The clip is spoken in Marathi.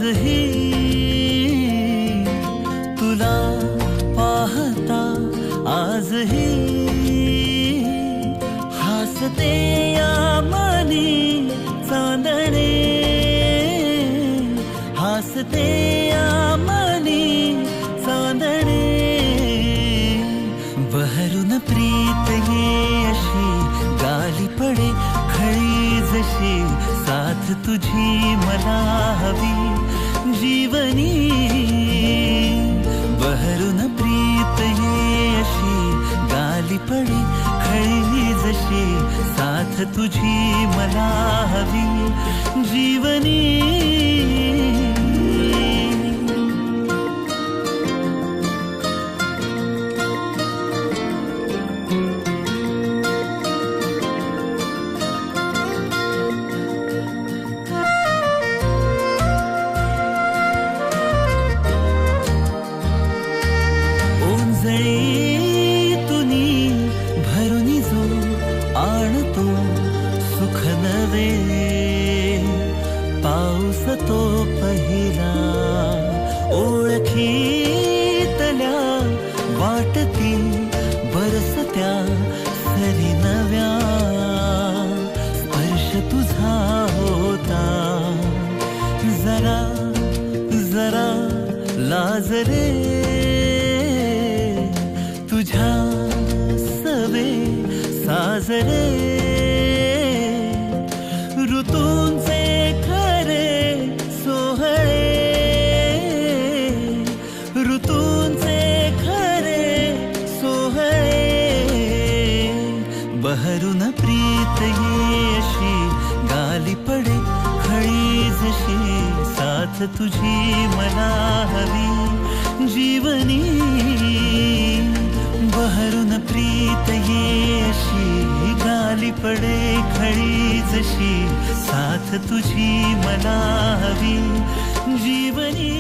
आजही तुला पाहता, आजही हसते या मनी चांदणे, हसते या मनी चांदणे. बहरून प्रीत ये अशी गाली पडे खळी जशी, साथ तुझी मला हवी जीवनी. बहरून प्रीत ये अशी गाली पडे खळी जशी, साथ तुझी मला हवी जीवनी. तुनी भरुनी जो आणतो सुख नवे, पाऊस तो पहिला ओळखीतल्या वाटती बरसत्या सरी नव्या. स्पर्श तुझा होता जरा जरा लाजरे, तुझ्या सवे साजरे. ऋतूंचे खरे सोहळे, ऋतूंचे खरे सोहळे. बहरून प्रीत ये अशी गाली पडे खळी जशी, साथ तुझी मला हवी जीवनी. बहरून प्रीत ये अशी गाली पडे खळी जशी, साथ तुझी मला हवी जीवनी.